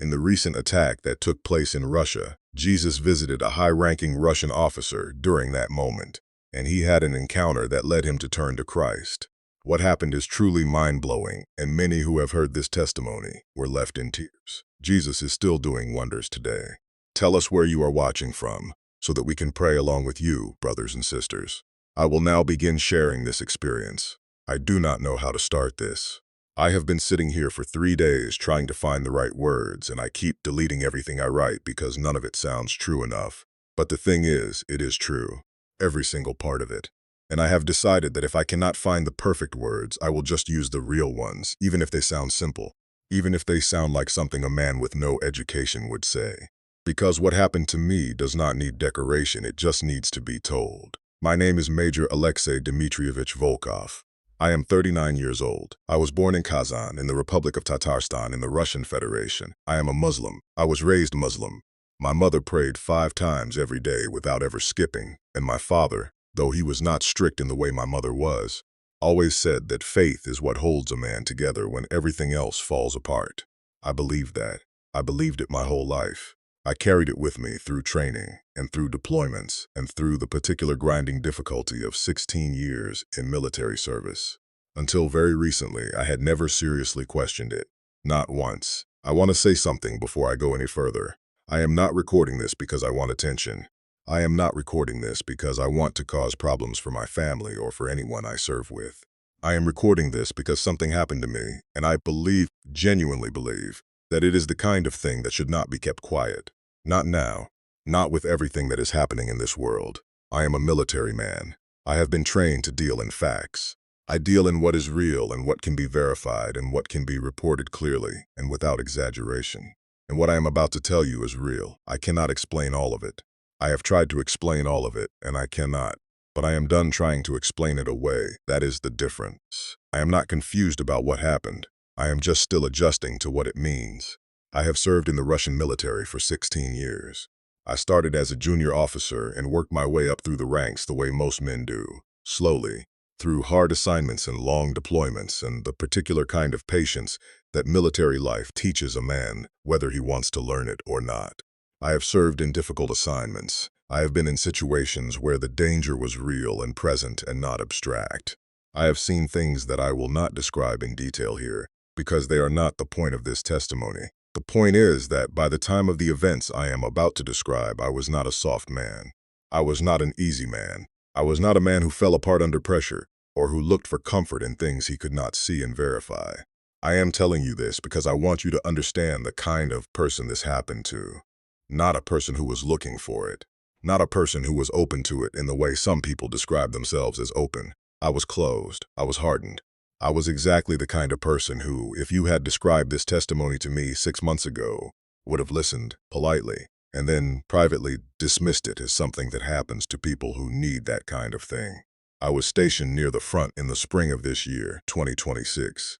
In the recent attack that took place in Russia, Jesus visited a high-ranking Russian officer during that moment, and he had an encounter that led him to turn to Christ. What happened is truly mind-blowing, and many who have heard this testimony were left in tears. Jesus is still doing wonders today. Tell us where you are watching from, so that we can pray along with you, brothers and sisters. I will now begin sharing this experience. I do not know how to start this. I have been sitting here for 3 days trying to find the right words, and I keep deleting everything I write because none of it sounds true enough. But the thing is, it is true. Every single part of it. And I have decided that if I cannot find the perfect words, I will just use the real ones, even if they sound simple. Even if they sound like something a man with no education would say. Because what happened to me does not need decoration, it just needs to be told. My name is Major Alexei Dmitrievich Volkov. I am 39 years old. I was born in Kazan, in the Republic of Tatarstan, in the Russian Federation. I am a Muslim. I was raised Muslim. My mother prayed 5 times every day without ever skipping, and my father, though he was not strict in the way my mother was, always said that faith is what holds a man together when everything else falls apart. I believed that. I believed it my whole life. I carried it with me through training and through deployments and through the particular grinding difficulty of 16 years in military service. Until very recently, I had never seriously questioned it. Not once. I want to say something before I go any further. I am not recording this because I want attention. I am not recording this because I want to cause problems for my family or for anyone I serve with. I am recording this because something happened to me, and I genuinely believe, that it is the kind of thing that should not be kept quiet. Not now. Not with everything that is happening in this world. I am a military man. I have been trained to deal in facts. I deal in what is real and what can be verified and what can be reported clearly and without exaggeration. And what I am about to tell you is real. I cannot explain all of it. I have tried to explain all of it, and I cannot. But I am done trying to explain it away. That is the difference. I am not confused about what happened. I am just still adjusting to what it means. I have served in the Russian military for 16 years. I started as a junior officer and worked my way up through the ranks the way most men do, slowly, through hard assignments and long deployments and the particular kind of patience that military life teaches a man, whether he wants to learn it or not. I have served in difficult assignments. I have been in situations where the danger was real and present and not abstract. I have seen things that I will not describe in detail here, because they are not the point of this testimony. The point is that by the time of the events I am about to describe, I was not a soft man. I was not an easy man. I was not a man who fell apart under pressure, or who looked for comfort in things he could not see and verify. I am telling you this because I want you to understand the kind of person this happened to. Not a person who was looking for it. Not a person who was open to it in the way some people describe themselves as open. I was closed. I was hardened. I was exactly the kind of person who, if you had described this testimony to me 6 months ago, would have listened politely and then privately dismissed it as something that happens to people who need that kind of thing. I was stationed near the front in the spring of this year, 2026.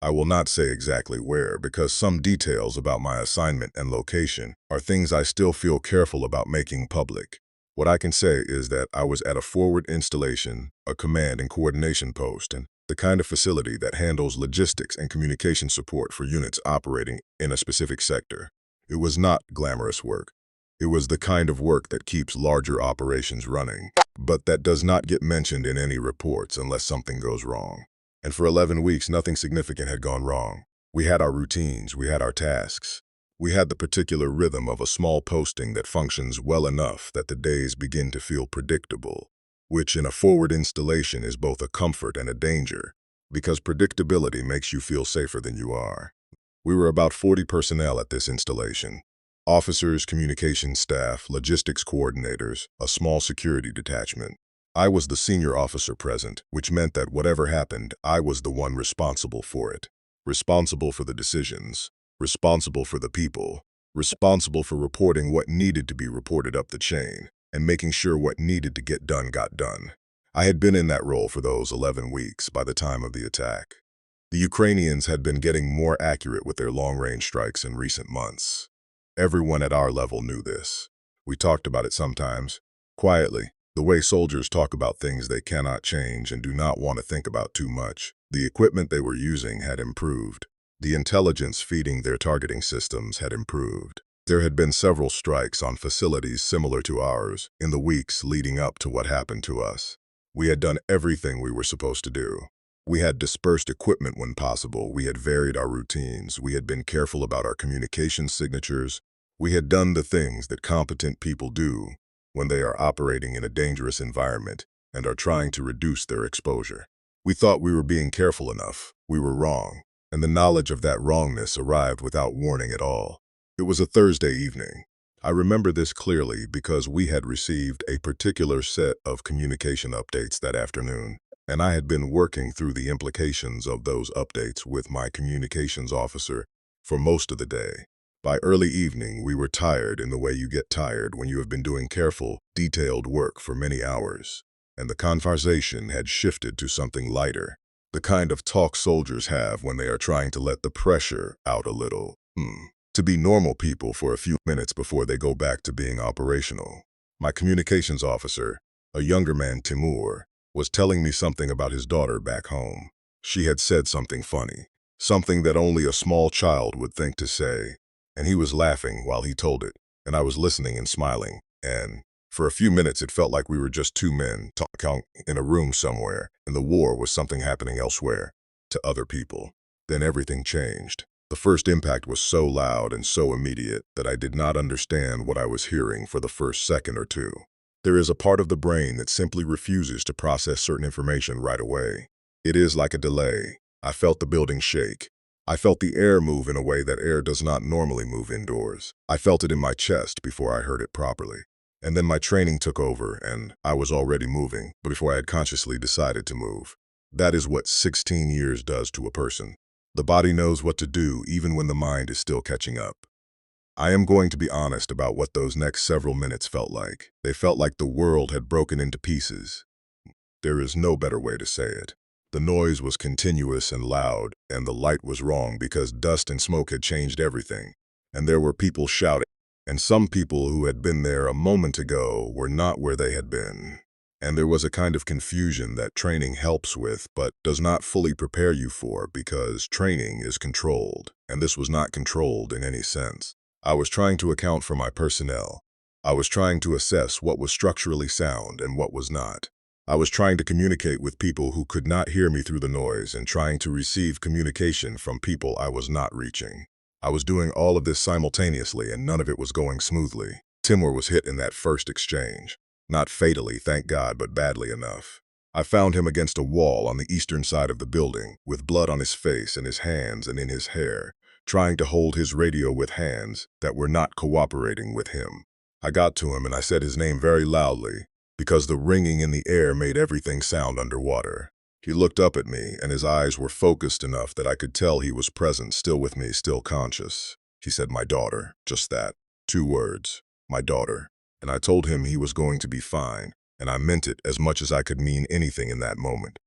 I will not say exactly where because some details about my assignment and location are things I still feel careful about making public. What I can say is that I was at a forward installation, a command and coordination post, and the kind of facility that handles logistics and communication support for units operating in a specific sector. It was not glamorous work. It was the kind of work that keeps larger operations running, but that does not get mentioned in any reports unless something goes wrong. And for 11 weeks, nothing significant had gone wrong. We had our routines, we had our tasks. We had the particular rhythm of a small posting that functions well enough that the days begin to feel predictable, which in a forward installation is both a comfort and a danger, because predictability makes you feel safer than you are. We were about 40 personnel at this installation. Officers, communication staff, logistics coordinators, a small security detachment. I was the senior officer present, which meant that whatever happened, I was the one responsible for it. Responsible for the decisions. Responsible for the people. Responsible for reporting what needed to be reported up the chain, and making sure what needed to get done got done. I had been in that role for those 11 weeks by the time of the attack. The Ukrainians had been getting more accurate with their long-range strikes in recent months. Everyone at our level knew this. We talked about it sometimes, quietly, the way soldiers talk about things they cannot change and do not want to think about too much. The equipment they were using had improved. The intelligence feeding their targeting systems had improved. There had been several strikes on facilities similar to ours in the weeks leading up to what happened to us. We had done everything we were supposed to do. We had dispersed equipment when possible, we had varied our routines, we had been careful about our communication signatures, we had done the things that competent people do when they are operating in a dangerous environment and are trying to reduce their exposure. We thought we were being careful enough. We were wrong, and the knowledge of that wrongness arrived without warning at all. It was a Thursday evening. I remember this clearly because we had received a particular set of communication updates that afternoon, and I had been working through the implications of those updates with my communications officer for most of the day. By early evening, we were tired in the way you get tired when you have been doing careful, detailed work for many hours, and the conversation had shifted to something lighter, the kind of talk soldiers have when they are trying to let the pressure out a little. To be normal people for a few minutes before they go back to being operational. My communications officer, a younger man, Timur, was telling me something about his daughter back home. She had said something funny, something that only a small child would think to say, and he was laughing while he told it, and I was listening and smiling, and for a few minutes it felt like we were just two men talking in a room somewhere, and the war was something happening elsewhere, to other people. Then everything changed. The first impact was so loud and so immediate that I did not understand what I was hearing for the first second or two. There is a part of the brain that simply refuses to process certain information right away. It is like a delay. I felt the building shake. I felt the air move in a way that air does not normally move indoors. I felt it in my chest before I heard it properly. And then my training took over and I was already moving, but before I had consciously decided to move. That is what 16 years does to a person. The body knows what to do even when the mind is still catching up. I am going to be honest about what those next several minutes felt like. They felt like the world had broken into pieces. There is no better way to say it. The noise was continuous and loud, and the light was wrong because dust and smoke had changed everything. And there were people shouting, and some people who had been there a moment ago were not where they had been. And there was a kind of confusion that training helps with but does not fully prepare you for because training is controlled, and this was not controlled in any sense. I was trying to account for my personnel. I was trying to assess what was structurally sound and what was not. I was trying to communicate with people who could not hear me through the noise and trying to receive communication from people I was not reaching. I was doing all of this simultaneously and none of it was going smoothly. Timur was hit in that first exchange. Not fatally, thank God, but badly enough. I found him against a wall on the eastern side of the building, with blood on his face and his hands and in his hair, trying to hold his radio with hands that were not cooperating with him. I got to him and I said his name very loudly, because the ringing in the air made everything sound underwater. He looked up at me and his eyes were focused enough that I could tell he was present, still with me, still conscious. He said, "My daughter," just that. 2 words, "my daughter." And I told him he was going to be fine, and I meant it as much as I could mean anything in that moment,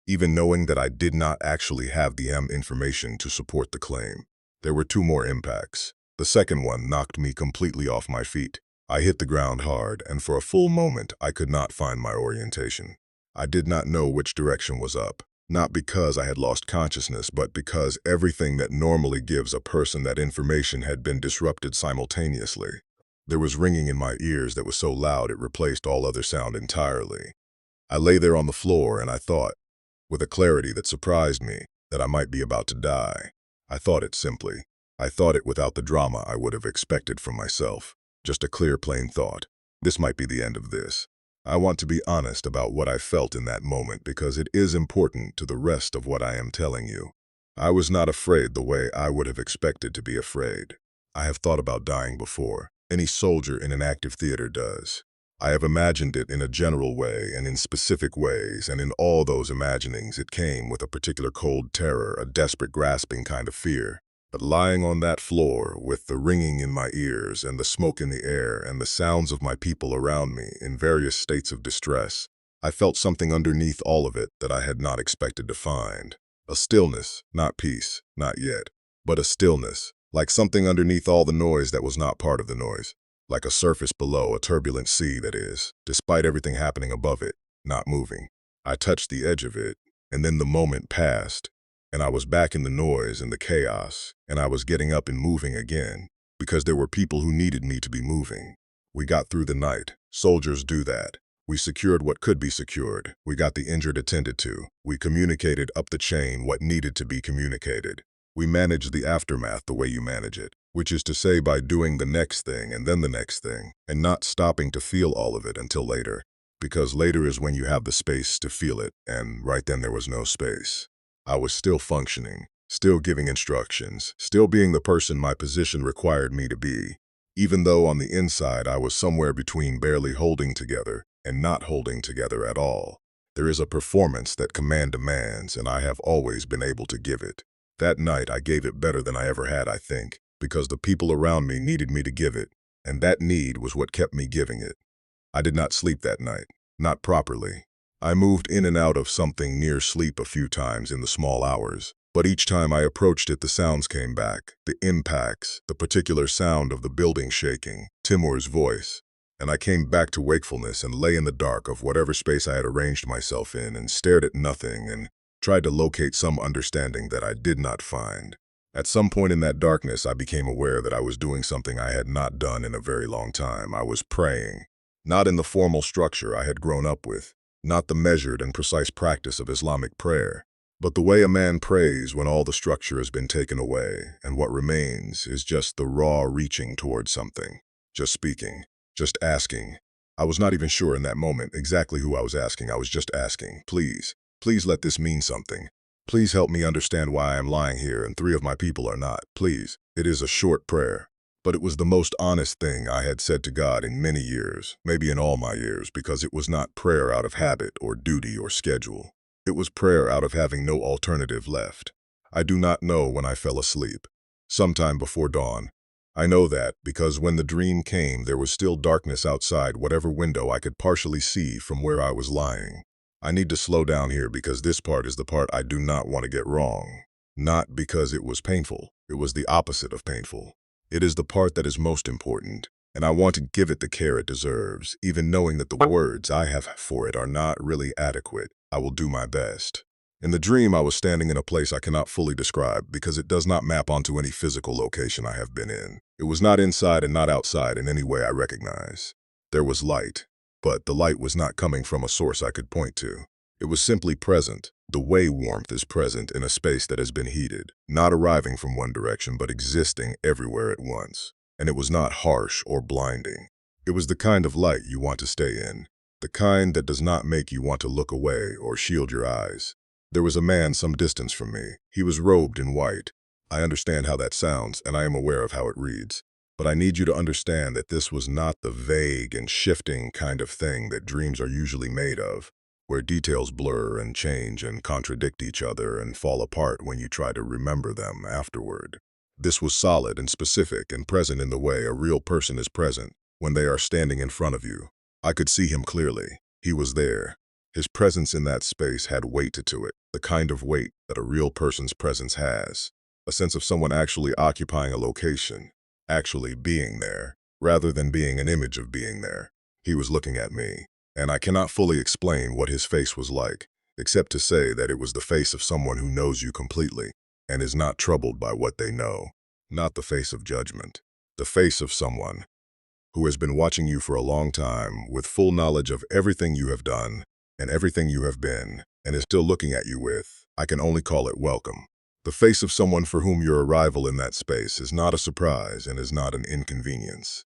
even knowing that I did not actually have the information to support the claim. There were 2 more impacts. The second one knocked me completely off my feet. I hit the ground hard, and for a full moment I could not find my orientation. I did not know which direction was up, not because I had lost consciousness, but because everything that normally gives a person that information had been disrupted simultaneously. There was ringing in my ears that was so loud it replaced all other sound entirely. I lay there on the floor and I thought, with a clarity that surprised me, that I might be about to die. I thought it simply. I thought it without the drama I would have expected from myself. Just a clear, plain thought. This might be the end of this. I want to be honest about what I felt in that moment because it is important to the rest of what I am telling you. I was not afraid the way I would have expected to be afraid. I have thought about dying before. Any soldier in an active theater does. I have imagined it in a general way and in specific ways, and in all those imaginings it came with a particular cold terror, a desperate grasping kind of fear. But lying on that floor, with the ringing in my ears and the smoke in the air and the sounds of my people around me in various states of distress, I felt something underneath all of it that I had not expected to find. A stillness, not peace, not yet, but a stillness, like something underneath all the noise that was not part of the noise, like a surface below, a turbulent sea that is, despite everything happening above it, not moving. I touched the edge of it, and then the moment passed, and I was back in the noise and the chaos, and I was getting up and moving again, because there were people who needed me to be moving. We got through the night. Soldiers do that. We secured what could be secured. We got the injured attended to. We communicated up the chain what needed to be communicated. We managed the aftermath the way you manage it, which is to say by doing the next thing and then the next thing, and not stopping to feel all of it until later. Because later is when you have the space to feel it, and right then there was no space. I was still functioning, still giving instructions, still being the person my position required me to be, even though on the inside I was somewhere between barely holding together and not holding together at all. There is a performance that command demands, and I have always been able to give it. That night I gave it better than I ever had, I think, because the people around me needed me to give it, and that need was what kept me giving it. I did not sleep that night, not properly. I moved in and out of something near sleep a few times in the small hours, but each time I approached it the sounds came back, the impacts, the particular sound of the building shaking, Timur's voice, and I came back to wakefulness and lay in the dark of whatever space I had arranged myself in and stared at nothing and tried to locate some understanding that I did not find. At some point in that darkness, I became aware that I was doing something I had not done in a very long time. I was praying. Not in the formal structure I had grown up with, not the measured and precise practice of Islamic prayer, but the way a man prays when all the structure has been taken away, and what remains is just the raw reaching towards something, just speaking, just asking. I was not even sure in that moment exactly who I was asking. I was just asking, please, please let this mean something. Please help me understand why I am lying here and 3 of my people are not. Please. It is a short prayer. But it was the most honest thing I had said to God in many years, maybe in all my years, because it was not prayer out of habit or duty or schedule. It was prayer out of having no alternative left. I do not know when I fell asleep. Sometime before dawn. I know that because when the dream came, there was still darkness outside whatever window I could partially see from where I was lying. I need to slow down here because this part is the part I do not want to get wrong. Not because it was painful. It was the opposite of painful. It is the part that is most important, and I want to give it the care it deserves, even knowing that the words I have for it are not really adequate. I will do my best. In the dream, I was standing in a place I cannot fully describe because it does not map onto any physical location I have been in. It was not inside and not outside in any way I recognize. There was light, but the light was not coming from a source I could point to. It was simply present, the way warmth is present in a space that has been heated, not arriving from one direction but existing everywhere at once. And it was not harsh or blinding. It was the kind of light you want to stay in, the kind that does not make you want to look away or shield your eyes. There was a man some distance from me. He was robed in white. I understand how that sounds, and I am aware of how it reads. But I need you to understand that this was not the vague and shifting kind of thing that dreams are usually made of, where details blur and change and contradict each other and fall apart when you try to remember them afterward. This was solid and specific and present in the way a real person is present when they are standing in front of you. I could see him clearly. He was there. His presence in that space had weight to it, the kind of weight that a real person's presence has. A sense of someone actually occupying a location, actually being there, rather than being an image of being there. He was looking at me. And I cannot fully explain what his face was like, except to say that it was the face of someone who knows you completely and is not troubled by what they know, not the face of judgment, the face of someone who has been watching you for a long time with full knowledge of everything you have done and everything you have been, and is still looking at you with, I can only call it welcome. The face of someone for whom your arrival in that space is not a surprise and is not an inconvenience.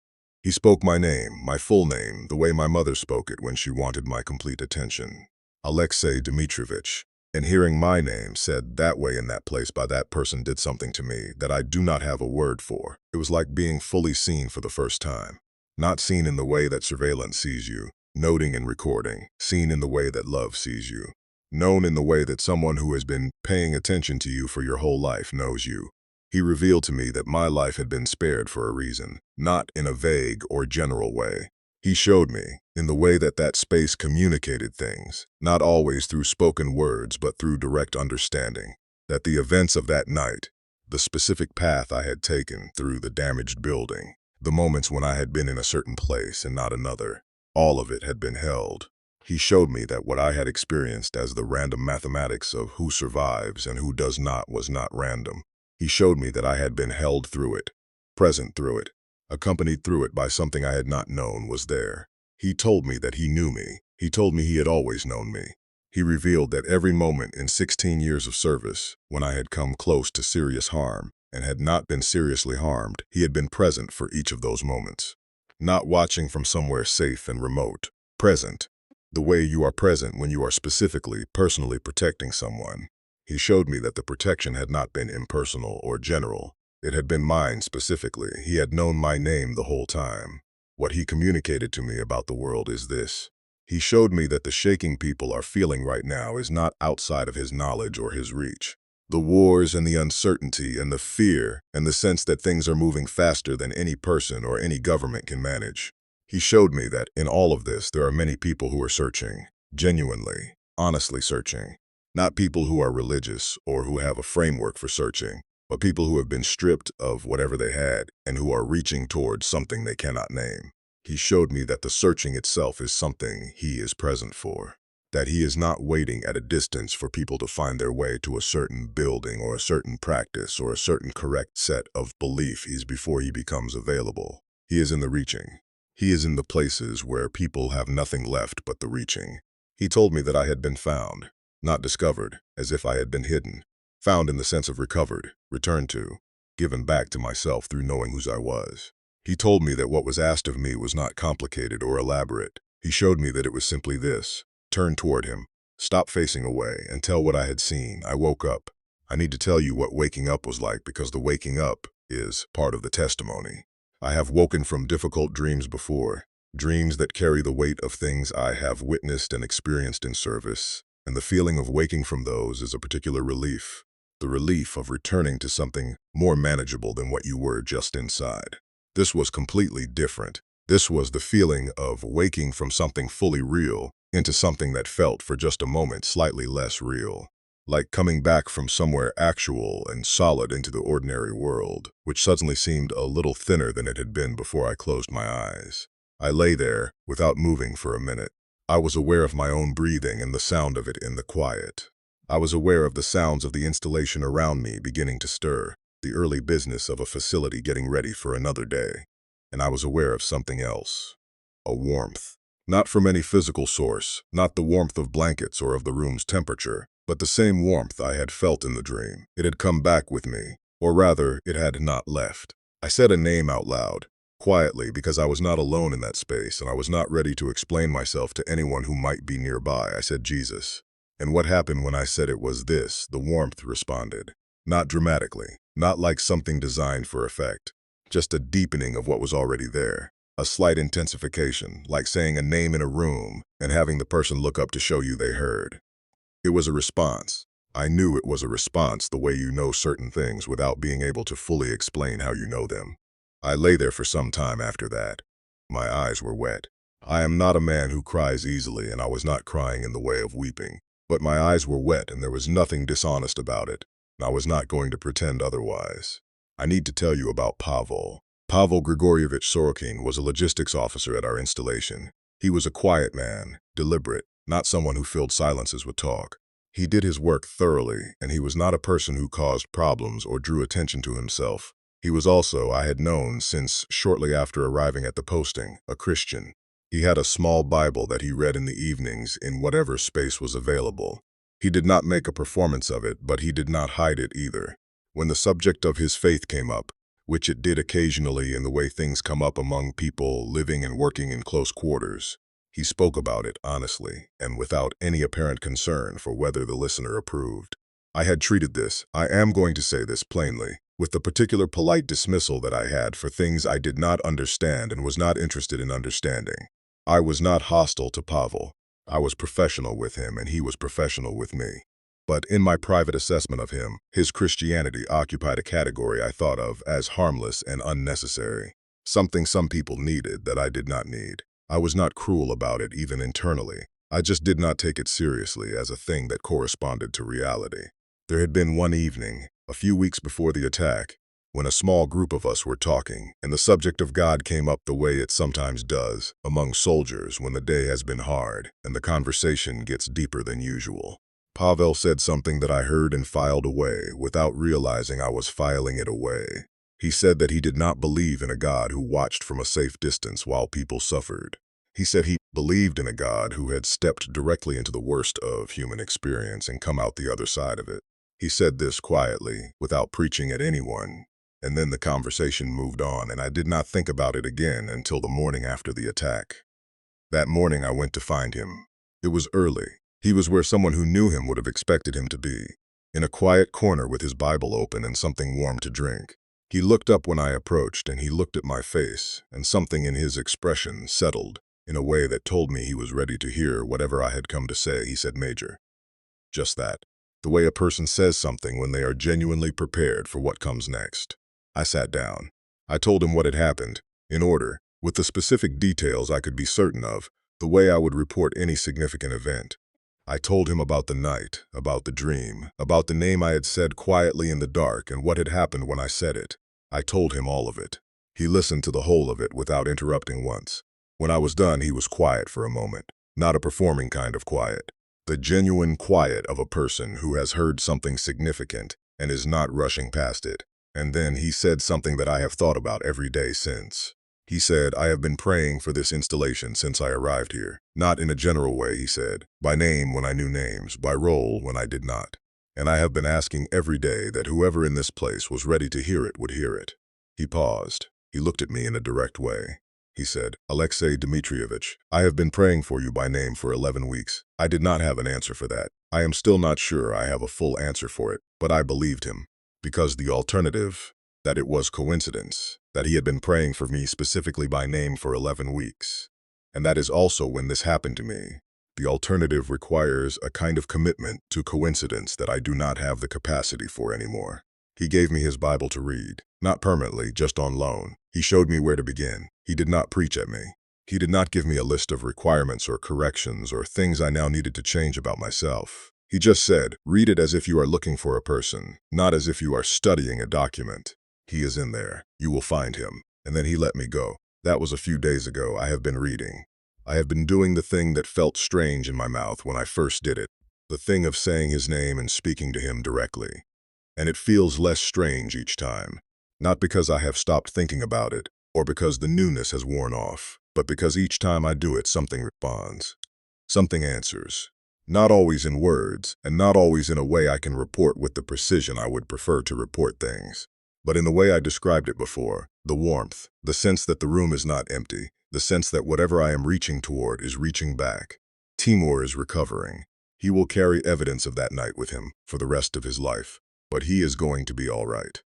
He spoke my name, my full name, the way my mother spoke it when she wanted my complete attention. Alexei Dmitrovich. And hearing my name said that way in that place by that person did something to me that I do not have a word for. It was like being fully seen for the first time. Not seen in the way that surveillance sees you, noting and recording, seen in the way that love sees you. Known in the way that someone who has been paying attention to you for your whole life knows you. He revealed to me that my life had been spared for a reason, not in a vague or general way. He showed me, in the way that that space communicated things, not always through spoken words but through direct understanding, that the events of that night, the specific path I had taken through the damaged building, the moments when I had been in a certain place and not another, all of it had been held. He showed me that what I had experienced as the random mathematics of who survives and who does not was not random. He showed me that I had been held through it, present through it, accompanied through it by something I had not known was there. He told me that he knew me. He told me he had always known me. He revealed that every moment in 16 years of service, when I had come close to serious harm and had not been seriously harmed, he had been present for each of those moments. Not watching from somewhere safe and remote. Present. The way you are present when you are specifically, personally protecting someone. He showed me that the protection had not been impersonal or general. It had been mine specifically. He had known my name the whole time. What he communicated to me about the world is this. He showed me that the shaking people are feeling right now is not outside of his knowledge or his reach. The wars and the uncertainty and the fear and the sense that things are moving faster than any person or any government can manage. He showed me that in all of this, there are many people who are searching, genuinely, honestly searching. Not people who are religious or who have a framework for searching, but people who have been stripped of whatever they had and who are reaching towards something they cannot name. He showed me that the searching itself is something he is present for. That he is not waiting at a distance for people to find their way to a certain building or a certain practice or a certain correct set of belief before he becomes available. He is in the reaching. He is in the places where people have nothing left but the reaching. He told me that I had been found, not discovered, as if I had been hidden. Found in the sense of recovered, returned to, given back to myself through knowing whose I was. He told me that what was asked of me was not complicated or elaborate. He showed me that it was simply this. Turn toward him, stop facing away, and tell what I had seen. I woke up. I need to tell you what waking up was like because the waking up is part of the testimony. I have woken from difficult dreams before, dreams that carry the weight of things I have witnessed and experienced in service, and the feeling of waking from those is a particular relief, the relief of returning to something more manageable than what you were just inside. This was completely different. This was the feeling of waking from something fully real into something that felt for just a moment slightly less real. Like coming back from somewhere actual and solid into the ordinary world, which suddenly seemed a little thinner than it had been before I closed my eyes. I lay there, without moving for a minute. I was aware of my own breathing and the sound of it in the quiet. I was aware of the sounds of the installation around me beginning to stir, the early business of a facility getting ready for another day. And I was aware of something else. A warmth. Not from any physical source, not the warmth of blankets or of the room's temperature, but the same warmth I had felt in the dream. It had come back with me, or rather, it had not left. I said a name out loud, quietly, because I was not alone in that space and I was not ready to explain myself to anyone who might be nearby. I said Jesus. And what happened when I said it was this, the warmth responded. Not dramatically, not like something designed for effect, just a deepening of what was already there. A slight intensification, like saying a name in a room and having the person look up to show you they heard. It was a response. I knew it was a response the way you know certain things without being able to fully explain how you know them. I lay there for some time after that. My eyes were wet. I am not a man who cries easily, and I was not crying in the way of weeping. But my eyes were wet and there was nothing dishonest about it, and I was not going to pretend otherwise. I need to tell you about Pavel. Pavel Grigorievich Sorokin was a logistics officer at our installation. He was a quiet man, deliberate, not someone who filled silences with talk. He did his work thoroughly, and he was not a person who caused problems or drew attention to himself. He was also, I had known since shortly after arriving at the posting, a Christian. He had a small Bible that he read in the evenings in whatever space was available. He did not make a performance of it, but he did not hide it either. When the subject of his faith came up, which it did occasionally in the way things come up among people living and working in close quarters, he spoke about it honestly and without any apparent concern for whether the listener approved. I had treated this, I am going to say this plainly, with the particular polite dismissal that I had for things I did not understand and was not interested in understanding. I was not hostile to Pavel. I was professional with him and he was professional with me. But in my private assessment of him, his Christianity occupied a category I thought of as harmless and unnecessary. Something some people needed that I did not need. I was not cruel about it even internally. I just did not take it seriously as a thing that corresponded to reality. There had been one evening, a few weeks before the attack, when a small group of us were talking, and the subject of God came up the way it sometimes does among soldiers when the day has been hard and the conversation gets deeper than usual. Pavel said something that I heard and filed away without realizing I was filing it away. He said that he did not believe in a God who watched from a safe distance while people suffered. He said he believed in a God who had stepped directly into the worst of human experience and come out the other side of it. He said this quietly, without preaching at anyone. And then the conversation moved on, and I did not think about it again until the morning after the attack. That morning I went to find him. It was early. He was where someone who knew him would have expected him to be, in a quiet corner with his Bible open and something warm to drink. He looked up when I approached, and he looked at my face, and something in his expression settled in a way that told me he was ready to hear whatever I had come to say. He said, "Major." Just that. The way a person says something when they are genuinely prepared for what comes next. I sat down. I told him what had happened, in order, with the specific details I could be certain of, the way I would report any significant event. I told him about the night, about the dream, about the name I had said quietly in the dark and what had happened when I said it. I told him all of it. He listened to the whole of it without interrupting once. When I was done, he was quiet for a moment, not a performing kind of quiet. The genuine quiet of a person who has heard something significant and is not rushing past it. And then he said something that I have thought about every day since. He said, "I have been praying for this installation since I arrived here. Not in a general way," he said, "by name when I knew names, by role when I did not. And I have been asking every day that whoever in this place was ready to hear it would hear it." He paused. He looked at me in a direct way. He said, "Alexei Dmitrievich, I have been praying for you by name for 11 weeks. I did not have an answer for that. I am still not sure I have a full answer for it, but I believed him. Because the alternative, that it was coincidence, that he had been praying for me specifically by name for 11 weeks. And that is also when this happened to me. The alternative requires a kind of commitment to coincidence that I do not have the capacity for anymore." He gave me his Bible to read, not permanently, just on loan. He showed me where to begin. He did not preach at me. He did not give me a list of requirements or corrections or things I now needed to change about myself. He just said, "Read it as if you are looking for a person, not as if you are studying a document. He is in there. You will find him." And then he let me go. That was a few days ago. I have been reading. I have been doing the thing that felt strange in my mouth when I first did it, the thing of saying his name and speaking to him directly. And it feels less strange each time. Not because I have stopped thinking about it, or because the newness has worn off, but because each time I do it, something responds. Something answers. Not always in words, and not always in a way I can report with the precision I would prefer to report things. But in the way I described it before, the warmth, the sense that the room is not empty, the sense that whatever I am reaching toward is reaching back. Timur is recovering. He will carry evidence of that night with him for the rest of his life, but he is going to be all right.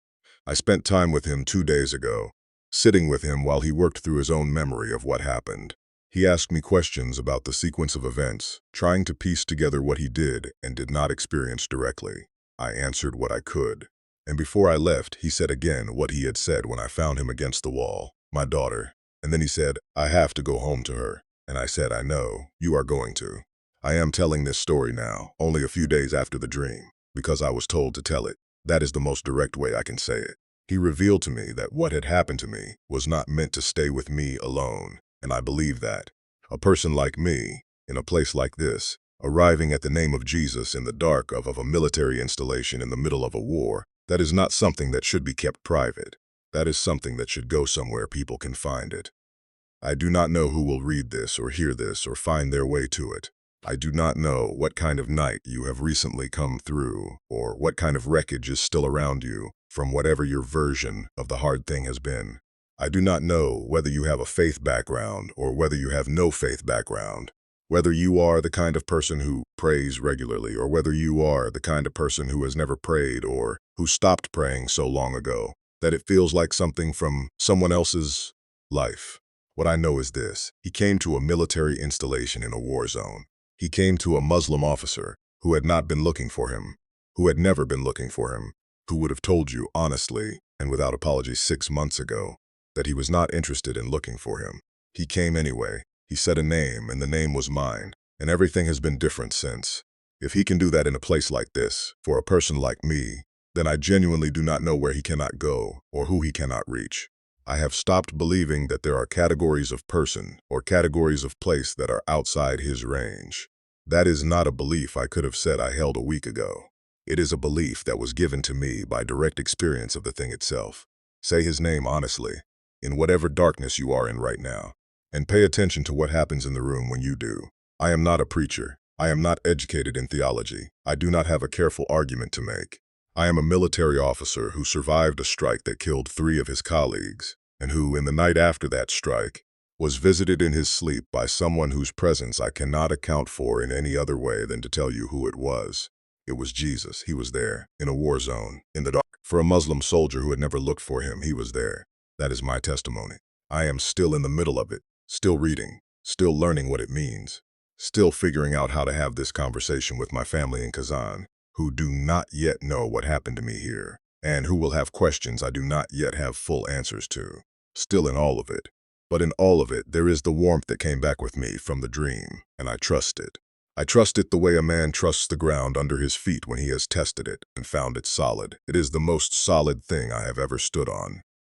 I spent time with him 2 days ago, sitting with him while he worked through his own memory of what happened. He asked me questions about the sequence of events, trying to piece together what he did and did not experience directly. I answered what I could. And before I left, he said again what he had said when I found him against the wall, "My daughter." And then he said, "I have to go home to her." And I said, "I know, you are going to." I am telling this story now, only a few days after the dream, because I was told to tell it. That is the most direct way I can say it. He revealed to me that what had happened to me was not meant to stay with me alone, and I believe that. A person like me, in a place like this, arriving at the name of Jesus in the dark of a military installation in the middle of a war, that is not something that should be kept private. That is something that should go somewhere people can find it. I do not know who will read this or hear this or find their way to it. I do not know what kind of night you have recently come through, or what kind of wreckage is still around you from whatever your version of the hard thing has been. I do not know whether you have a faith background or whether you have no faith background, whether you are the kind of person who prays regularly or whether you are the kind of person who has never prayed or who stopped praying so long ago that it feels like something from someone else's life. What I know is this: he came to a military installation in a war zone. He came to a Muslim officer who had not been looking for him, who had never been looking for him, who would have told you honestly and without apology 6 months ago that he was not interested in looking for him. He came anyway. He said a name, and the name was mine, and everything has been different since. If he can do that in a place like this, for a person like me, then I genuinely do not know where he cannot go or who he cannot reach. I have stopped believing that there are categories of person or categories of place that are outside his range. That is not a belief I could have said I held a week ago. It is a belief that was given to me by direct experience of the thing itself. Say his name honestly, in whatever darkness you are in right now, and pay attention to what happens in the room when you do. I am not a preacher. I am not educated in theology. I do not have a careful argument to make. I am a military officer who survived a strike that killed 3 of his colleagues, and who, in the night after that strike, was visited in his sleep by someone whose presence I cannot account for in any other way than to tell you who it was. It was Jesus. He was there, in a war zone, in the dark. For a Muslim soldier who had never looked for him, he was there. That is my testimony. I am still in the middle of it, still reading, still learning what it means, still figuring out how to have this conversation with my family in Kazan, who do not yet know what happened to me here, and who will have questions I do not yet have full answers to. Still in all of it. But in all of it, there is the warmth that came back with me from the dream, and I trust it. I trust it the way a man trusts the ground under his feet when he has tested it and found it solid. It is the most solid thing I have ever stood on.